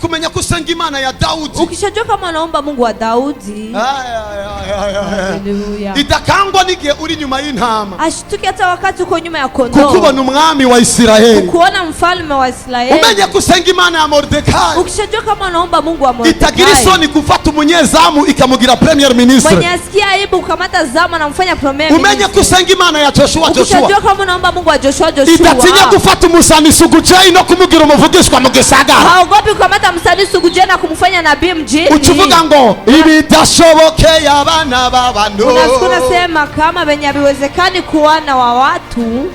kumenya kusenga Imana ya Daudi, ukishajua kama unaomba Mungu wa Daudi, haleluya, itakangwa n'igihe uri nyuma y'intama, ashituke hata wakati uko nyuma ya kondoo, kukubona umwami wa Isiraheli, kuona mfalme wa Israeli. Umenye kusenga Imana ya Mordekai, ukishajua kama unaomba Mungu wa Mordekai, itagira isoni gufata umunyezamu ikamugira premier ministre, mwenye asikia aibu kukamata zamu na mfanya premier ministre. Umenye kusenga Imana ya Joshua, ukishajua kama unaomba Mungu wa Joshua, itatinya gufata umusani Sugujai no kumubwira umuvugishwa mu gisagara, haogopi kukamata msani Sugujai na kumfanya nabii mjini. Ukivuga ngo ibidashobokeye abana b'abantu, unasikia nasema kama benye habiwezekani kuwana wa watu,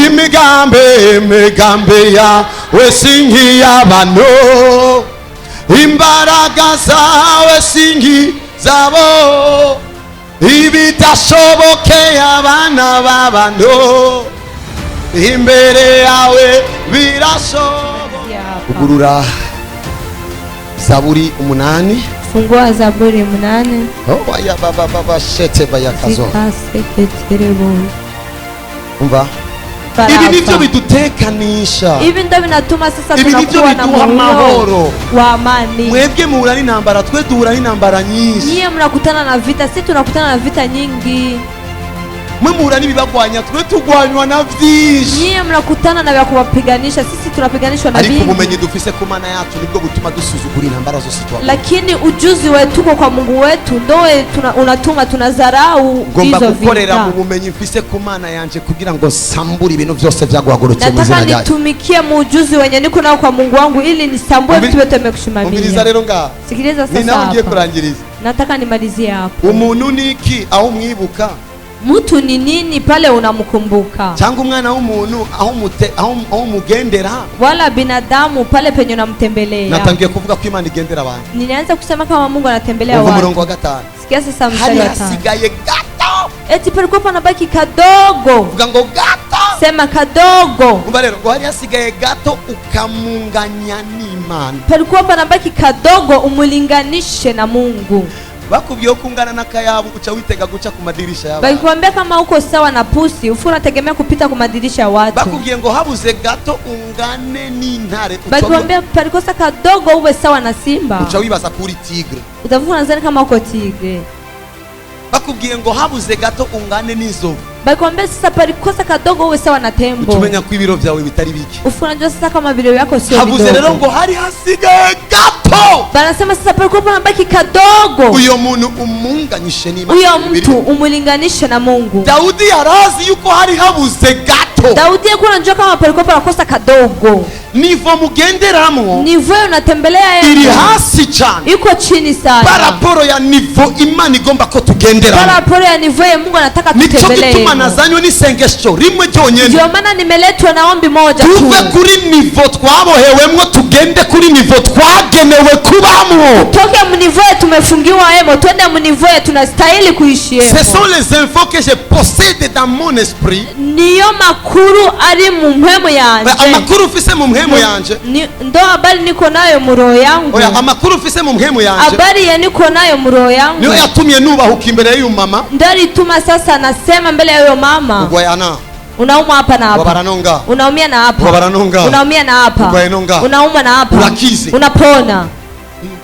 imigambi yawe singi y'abantu, imbaraga zawe singi zabo, ibidashobokeye abana b'abantu, imbere yawe birashoboka. Ugurura Zaburi 8. Fungua Zaburi 8. Oh ya baba shete bayakazo. Umva, ibi nivyo bidutekanisha, ibi ndio binatuma sasa tunakuwa na mahoro wa amani. Mwebwe muhura n'intambara, twe duhura n'intambara nyinshi. Nyie mnakutana na vita, sisi tunakutana na vita nyingi. Mwe muhura n'ibibagwanya, twe tugwanywa na vyinshi. Nyie mnakutana na vya kuwapiganisha, sisi tunapiganishwa na vingi. Ariko ubumenyi dufise ku Mana yacu nibwo butuma dusuzugura intambara zose twakora. Lakini ujuzi wetu kwa Mungu wetu ndio unatuma tunadharau hizo vita. Gukorera mu bumenyi mfise ku Mana yanje kugira ngo sambure ibintu byose byaguhagurutse mu zina ryayo. Nataka nitumikie mu ujuzi wenye niko nao kwa Mungu wangu ili nisambue vitu vyote nimekushimamia. Umbiliza rero nga. Sikiliza sasa. Ninaongea kurangiriza. Nataka nimalizie hapo. Umuntu niki aho mwibuka? Mtu ni nini pale unamkumbuka? Cyangwa umwana w'umuntu aho mugendera, wala binadamu pale penye unamtembelea. Natangiye kuvuga ko Imana igendera abantu. Ninaanza kusema kama Mungu anatembelea watu. Umurongo wa 5. Sikia sasa mstari wa 5. Hasigaye gato. Eti palikuwa panabaki kadogo. Vuga ngo gato. Sema kadogo. Umva rero ngo hari hasigaye gato ukamunganya n'Imana. Palikuwa panabaki kadogo umulinganishe na Mungu. Bakubwiye ko ungana n'akayabu uca witega guca ku madirisha y'abantu. Bakikwambia kama uko sawa na pusi, ufuna tegemea kupita ku madirisha ya watu. Bakubwiye ngo habuze gato ungane n'intare. Bakikwambia palikosa kadogo uwe sawa na simba. Uca wibaza kuri tigre. Utavuga nadhani kama uko tigre. Bakubwiye ngo habuze gato ungane n'inzovu. Bakikwambia sasa palikosa kadogo uwe sawa na tembo. Utumenya ko ibiro byawe bitari bike. Ufuna njoo sasa kama biro yako sio bidogo. Habuze rero ngo hari hasigaye gato. Banasema sasa palikuwa panabaki kadogo. Uyo muntu umunganyishe n'Imana. Uyo mtu umulinganishe na Mungu. Daudi yarazi yuko hari habuze gato. Daudi alikuwa anajua kama palikuwa panakosa kadogo. Nivo mugenderamo, nivo unatembelea iri hasi cyane, iko chini sana. Paraporo ya nivo Imana igomba ko tugenderamo. Paraporo ya nivo ya Mungu anataka tutembelee. Nico gituma nazanywe n'isengesho rimwe cyonyene. Ndio maana nimeletwa na ombi moja tu. Tuve kuri nivo twabohewemwo tugende kuri nivo twagenewe kubamwo. Toke mu nivo tumefungiwa hemo, twende mu nivo tunastahili kuishi hemo. Ce sont les infos que je possède dans mon esprit. Niyo makuru ari mu mpemu yanje. Amakuru ufise mu mpemu yanje. Ndo habari niko nayo mu roho yangu. Oya, amakuru ufise mu mpemu yanje. Habari ya niko nayo mu roho yangu. Niyo yatumye nubahuka imbere y'uyu mama. Ndari tuma sasa nasema mbele ya huyo mama. Ugwayana. Unauma hapa na hapa. Wabaranonga. Unaumia na hapa. Wabaranonga. Unaumia na hapa. Ugwayenonga. Unauma na hapa. Urakize. Unapona.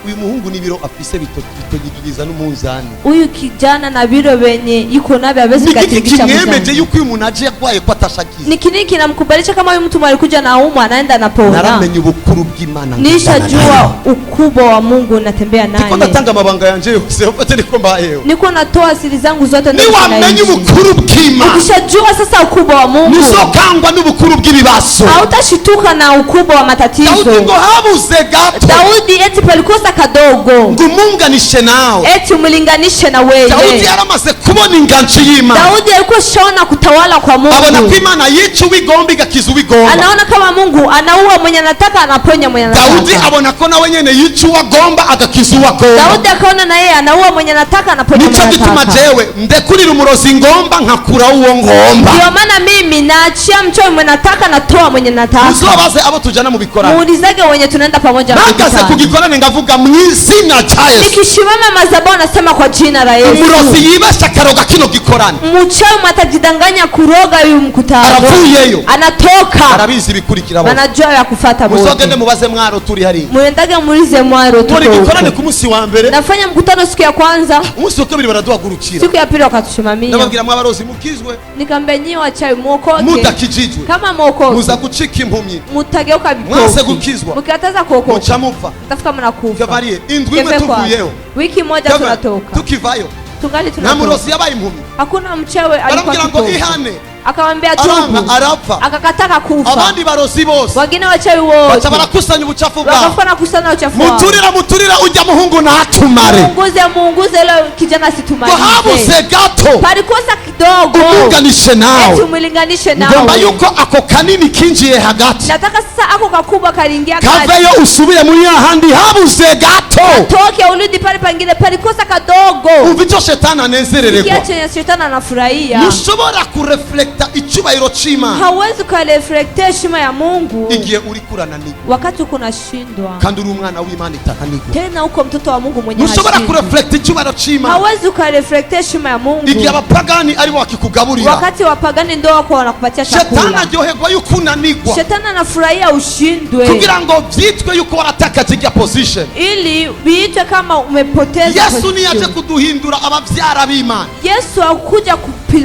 Uyu muhungu nibiro afise bitogigiriza n'umunzani. Uyu kijana na biro benye yuko nabyo abezi katikisha muzani. Nikimeje yuko uyu muntu aje yakwaye ko atashakiza. Niki kinamkubalisha kama uyu mtu alikuja na umwa anaenda anapona. Naramenye ubukuru bw'Imana. Nishajua ukubwa wa Mungu natembea naye. Niko natanga mabanga yanje yose upate niko mbayeho. Niko natoa siri zangu zote ndio naishi. Niwamenye ubukuru bw'Imana. Ukishajua sasa ukubwa wa Mungu. Nisokangwa n'ubukuru bw'ibibazo. Hautashituka na ukubwa wa matatizo. Daudi ngo habuze gato. Daudi eti palikosa kadogo. Ngumunganishe nao. Eti umulinganishe na wewe. Daudi yaramaze kubona inganci y'Imana. Daudi alikuwa shaona kutawala kwa Mungu. Abona ko Imana yica uwigomba igakiza uwigomba. Anaona kama Mungu anaua mwenye anataka, anaponya mwenye anataka. Daudi abona ko nawe nyene yica uwagomba agakiza uwagomba. Daudi akaona na yeye anaua mwenye anataka, anaponya mwenye anataka. Nico gituma jewe ndekurira umurozi ngomba nkakura uwo ngomba. Ndio maana mimi naachia mchawi mwenye nataka, natoa mwenye nataka. uzobaze abo tujana mu bikorano. Muulizage wenye tunaenda pamoja na Nagaze mkutano. kugikorane ngavuga mu izina rya Yesu. Nikishimama madhabahu nasema kwa jina la Yesu. Umurozi yibesha karoga kino gikorane. Mchawi atajidanganya kuroga huyu mkutano. Aravuyeyo. Anatoka. Arabizi bikurikira bose. Wanajua ya kufuata bose. Muzogende mubaze mwaro turi hari. Muendage muulize mwaro tuko. Muri gikorane ku munsi wa mbere. Nafanya mkutano siku ya kwanza. Umunsi wa kabiri baraduhagurukira. Siku ya pili wakatushimamia. Nababwira mwabarozi mukizwe. Nikambe nyi wachawi mwokoke. Mudakijijwe. Kama mwokoke. Muza gucika impumyi. Mutageuka vipofu. Mwase gukizwa. Mukataza kuokoka. Muca mupfa. Tafuka mnakufa. Kavariye indwi imwe tuvuyeho. Wiki moja tunatoka. Tukivayo. Tungali tunatoka. Na murozi yabaye impumyi. Hakuna mchawi alikuwa Baramubwira ngo kipofu. ihane. Akamwambia tubu. Aranga arapfa. Akakataka kufa. Abandi barozi bose. Wengine wachawi wote. Baca barakusanya ubucafu bwabo. Wakafana kusana uchafu wao. Muturira ujya muhungu natumare. Muunguze leo kijana Ngo situmalize. habuze gato. Palikosa kidogo. Umulinganishe nawe. Eti umulinganishe nawe. Ngomba yuko ako kanini kinjiye hagati. Nataka sasa ako kakubwa kalingia kati. Kaveyo usubire muri ahandi habuze gato. Toke urudi pale pangine, palikosa kadogo. Umva icyo shetani anezerererwa. Kia chenye shetani anafurahia. Ntushobora kureflecta icyubahiro c'Imana Hawezi ukareflekte heshima ya Mungu igihe uri kurananirwa wakati uko unashindwa. kandi uri umwana w'Imana itananirwa. Tena uko mtoto wa Mungu mwenye Ntushobora hashindwi. kureflecta icyubahiro c'Imana Hawezi ukareflekte heshima ya Mungu igihe abapagani aribo bakikugaburira. wakati wapagani ndio wako wanakupatia Shetani chakula. aryoherwa yuko unanirwa Shetani anafurahia ushindwe kugira ngo vyitwe yuko waratakaje irya position. ili biitwe kama umepoteza Yesu position. niyaje kuduhindura abavyara b'Imana. Yesu hakuja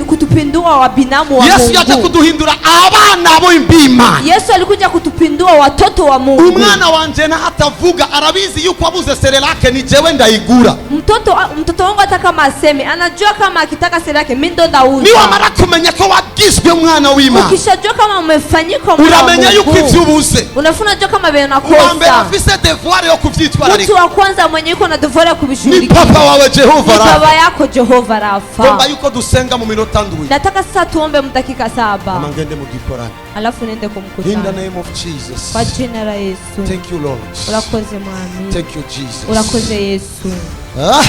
kutupindua wabinamu wa Yesu yaje Mungu. kuduhindura abana b'Imana. Yesu alikuja kutupindua watoto wa Mungu. Umwana wanje na hatavuga arabizi yuko abuze serelake ni jewe ndayigura. Mtoto wangu hata kama aseme anajua kama akitaka sera yake mimi ndo ndauza. Niwamara kumenya ko wagizwe mwana w'Imana, Ukishajua kama umefanyika mwana wa uramenya yuko Mungu, ivyo ubuze. unafuna jua kama vile Uwambere unakosa. afise devoir yo Mtu kuvyitwararika wa kwanza mwenye yuko na devoir ya ni kubishughulikia papa wawe ni Jehova Rafa. baba yako Jehova Rafa. Gomba yuko dusenga mu minota ndwi. Nataka sasa tuombe dakika 7 Amangende mu gikorani. alafu niende In the kumkutano name of Jesus. kwa jina la Yesu. Thank you Lord. Urakoze mwami. Thank you Jesus. Urakoze Yesu. Ah,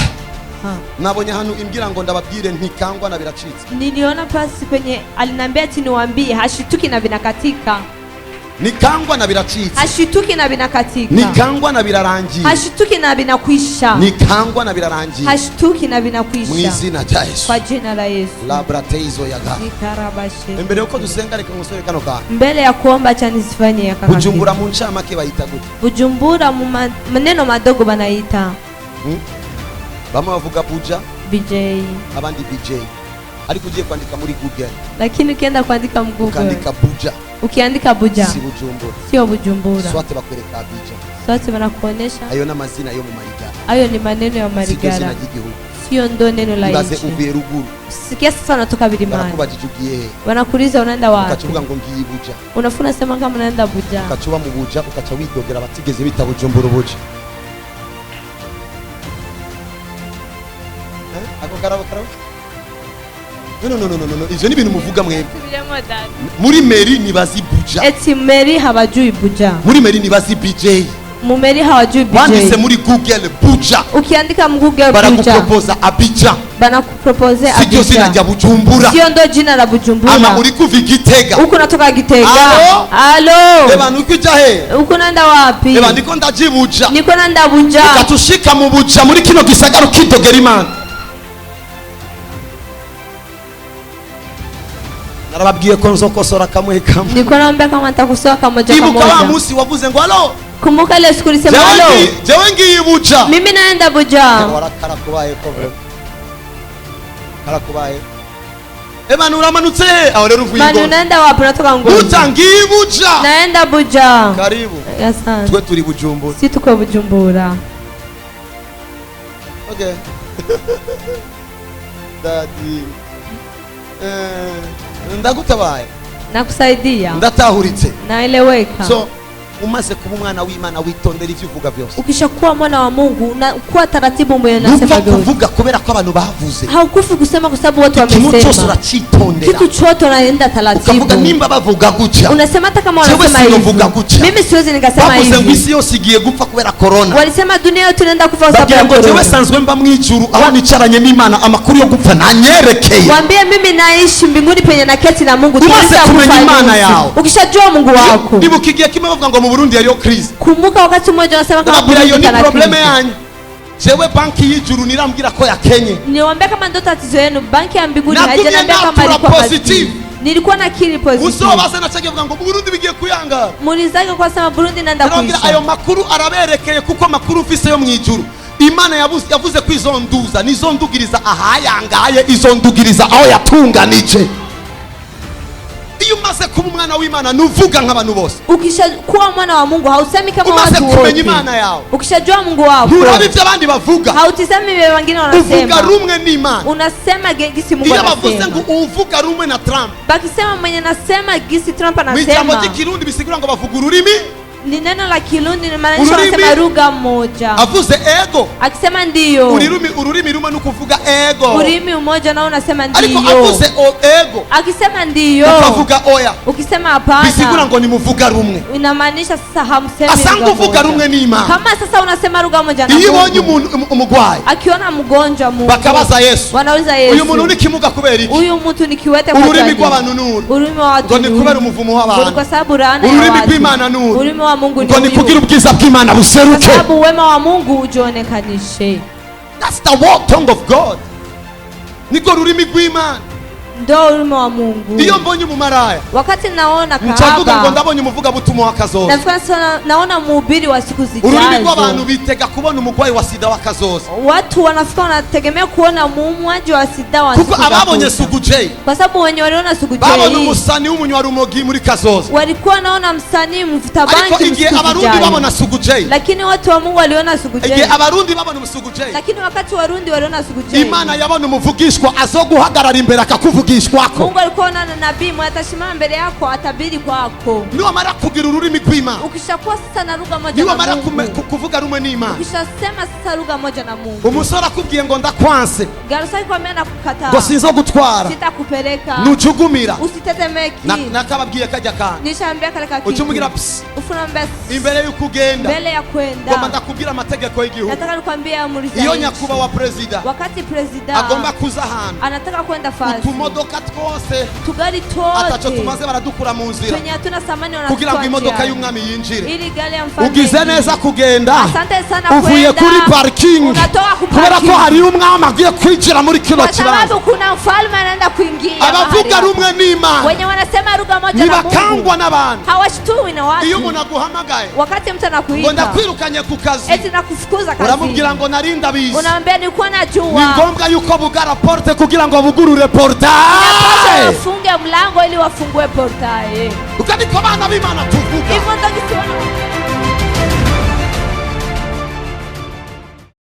Ha. nabonye hano imbwira ngo ndababwire ntikangwa na biracitse. Niliona pasi kwenye alinambia ati niwaambie hashituki na vinakatika. Nikangwa na biracitse. Hashituki na vinakatika. Nikangwa na birarangiye. Hashituki na vinakwisha. Nikangwa na birarangiye. Hashituki na Mu vinakwisha. izina rya Yesu. Kwa jina la Yesu. Labrateizo yaga. Nikarabashe. Imbere yuko dusenga reka musore kano ka. Mbele ya kuomba cha nisifanye ya kaka. Bujumbura mu ncamake bayita gute? Bujumbura mu maneno madogo banaita Bamwe bavuga buja, BJ. abandi BJ. Ariko ugiye kwandika muri Google Lakini ukienda kuandika Google, ukandika buja, ukiandika Buja si Bujumbura. sio Bujumbura. Swate bakwereka Abija. Sote wanakuonesha Ayo n'amazina yo mu marigara. hayo ni maneno ya Siryo marigara, zina ry'igihugu. sio ndo neno la Ibaze nchi. uvuye ruguru. Sikia sasa unatoka vilimani, Barakubajije ugiye he? wanakuuliza unaenda wapi, Ukacuvuga ngo ngiye buja. unafuna sema kama unaenda Buja. Ukacuba mu buja ukaca widogera abatigeze bita Bujumbura ubuja. Ako karabo. No. Ivyo ni ibintu muvuga mwebwe. Muri meri nibazi buja. Eti Meri hawajui Buja, Muri meri nibazi BJ. Mumeri hawajui Wanditse BJ. muri Google buja. Ukiandika Google Buja Barakupropoza Abidjan. banakupropose Siryo zina Abidjan, rya Bujumbura. sio ndo jina la Bujumbura. Ama uri kuva Igitega. Huko natoka Gitega. Alo? Alo, Eba nukuja he? huko naenda wapi? Eba ndiko ndajibuja. Niko naenda Buja. Ukatushika mu buja muri kino gisagara ukidogera Imana. Narababwiye ko nzokosora kamwe kamwe. Niko naambia kama nitakusoa kamoja Ibuka wa kamoja. musi wavuze ngo alo. Kumbuka ile siku nilisema halo, Jewe ngiye buja. mimi naenda Buja. Warakara kubaye ko bro. Karakubaye. Eba nuramanutse aho rero uvuye Manu ngo. naenda wapi? Natoka Ngozi. Utangiye buja. Naenda Buja. Karibu. Asante. Twe turi Bujumbura. Si tuko Bujumbura. Okay. Daddy. Ndagutabaye. Nakusaidia. Ndatahuritse. Naeleweka. So umaze kuba umwana w'Imana witondera ivyo uvuga byose. Ukishakuwa mwana wa Mungu na kuwa taratibu mwenye Nupfa unasema vyote. kuvuga kubera ko abantu bavuze. Haukufi kusema kwa sababu watu Ikintu cyose wamesema. uracitondera. Kitu chote unaenda taratibu. Ukavuga nimba bavuga gutya. Unasema hata kama wanasema Jewe hivi. sinovuga gutya. Mimi siwezi nikasema hivi. Bavuze ngo isi yose igiye gupfa kubera corona. Walisema dunia yote inaenda kufa kwa sababu ya Bagira ngo jewe corona. sanzwe mba mwijuru aho nicaranye n'Imana amakuru yo gupfa nanyerekeye. Mwambie mimi naishi mbinguni penye naketi na Mungu. Umaze kumenya Imana yao. Ukishajua Mungu wako. Ndibuka igihe kimwe bavuga ngo mu Burundi hariyo crise. Kumbuka wakati mmoja wanasema kama Nababwira iyo ni kana probleme crise. yanyu. Jewe banki y'ijuru nirambwira ko yakenye. Niwaambia kama ndo tatizo yenu, banki ya mbinguni Natumye haijaniambia kama natura ilikuwa positive. positive. Nilikuwa na kili positive. Uzobaze na cyagiye vuga ngo mu Burundi bigiye kuyanga. Mulizaga kwa sababu Burundi inaenda Nababwira kuisha. ayo makuru araberekeye kuko makuru mfise yo mwijuru. Imana yavuze ko izo nduza nizo ndugiriza ahayangaye, izo ndugiriza aho yatunganije. Iyo umaze kuba umwana w'Imana nuvuga nk'abantu bose. Ukishakuwa mwana wa Mungu hausemi kama Umaze watu kumenya wote. Imana yao. Ukishajua Mungu wako. Nturabe ivyo abandi bavuga. Hautisemi vile wengine Uvuga wanasema. rumwe n'Imana. Unasema gisi Mungu Iyo bavuze ngo anasema. uvuga rumwe na Trump. Bakisema mwenye nasema gisi Trump Mwijambo anasema. ry'ikirundi bisigura ngo bavuga ururimi. Ni neno la Kirundi linamaanisha Ururimi. wanasema lugha moja. Avuze ego. Akisema ndiyo. Ururimi rumwe nukuvuga ego. Urimi umoja nao unasema Ariko ndiyo. avuze ego. Akisema ndiyo. Ukavuga oya. Ukisema hapana. Bisigura ngo nimuvuga rumwe. Inamaanisha sasa hamsemi Asanga uvuga rumwe n'Imana. Kama sasa unasema lugha moja na Iyo Mungu. ubonye umuntu umugwayi Akiona mgonjwa Mungu. bakabaza Yesu. Wanauliza Yesu. Uyu muntu ni kimuga kubera iki? Huyu mtu ni kiwete kwa Ururimi ajili. rw'abantu nuru. Ururimi wa watu. Ngo ni kubera umuvumo w'abantu. Kwa sababu laana ya Ururimi watu. rw'Imana nuru. Ururimi wa Mungu ni Ngo ni huyu. kugira ubwiza bw'Imana buseruke. Kwa sababu wema wa Mungu ujionekanishe. That's the tongue of God. Niko rurimi rw'Imana. Ndo ururimi wa Mungu. Iyo mbonye umumaraya Wakati naona ncavuga ngo kahaba. ndabonye umuvuga butumwa w'akazoza. Nafikiri sana naona mhubiri wa siku Ururimi rw'abantu zijazo. bitega kubona umugwayi wa sida w'akazoza. Watu wanafika wanategemea kuona muumwaji wa sida wa Kuko siku za ababonye kuza. Sugu J Kwa sababu wenye waliona Sugu J babona umusani w'umunywarumogi muri kazoza. walikuwa naona msanii mvuta Ariko bangi igihe msiku abarundi zijayo. babona Sugu J, Lakini watu wa Mungu waliona Sugu igihe J. abarundi babona Sugu J, Lakini wakati Warundi waliona Sugu J. Imana yabona umuvugishwa azoguhagarara imbere akakuvugishwako. Mungu alikuwa anaona nabii mwenye atashimama mbele yako atabiri kwako. Niwamara kugira ururimi rw'Imana, Ukishakuwa sasa na lugha moja na niwamara Mungu. kuvuga rumwe n'Imana, Ukishasema sasa lugha moja na Mungu. umusore akubwiye ngo ndakwanse Garusai kwa mena kukataa. ngo sinzo gutwara Sitakupeleka. nujugumira Usitetemeki. nakababwiye kajya kandi Nishaambia kale kakitu. ucumugira psi Ufunambia imbere yuko ugenda mbele ya ngoma kwenda. ndakubwira amategeko y'igihugu. Nataka nikwambie amri za Iyo nchi. nyakubahwa perezida Wakati president agomba kuza ahantu anataka kwenda fasi. utumodoka twose Tugari ataco tote. tumaze baradukura mu nzira Kwenye hatuna samani kugira ngo imodoka njiani. y'umwami yinjire. Ili gari ya mfalme. Ugize neza kugenda Asante sana uvuye kwenda. kuri parking Unatoka ku kubera ko parking. hari umwami agiye kwinjira muri kino Kwa kibanza. sababu kuna mfalme anaenda kuingia. Abavuga mahali rumwe hapo. n'Imana Wenye wanasema lugha moja na Mungu. ntibakangwa n'abantu. Hawashtuwi na watu. Iyo umuntu aguhamagaye Wakati mtu ngo anakuita. ndakwirukanye ku kazi, Eti nakufukuza kazi. uramubwira ngo nari ndabizi. Unamwambia nilikuwa Ni najua. ngombwa yuko bugara porte kugira ngo bugurure portail. Inapaswa wafunge mlango ili wafungue portaye. Ukandiko abana b'Imana tuvuga Hivyo ndo kisiona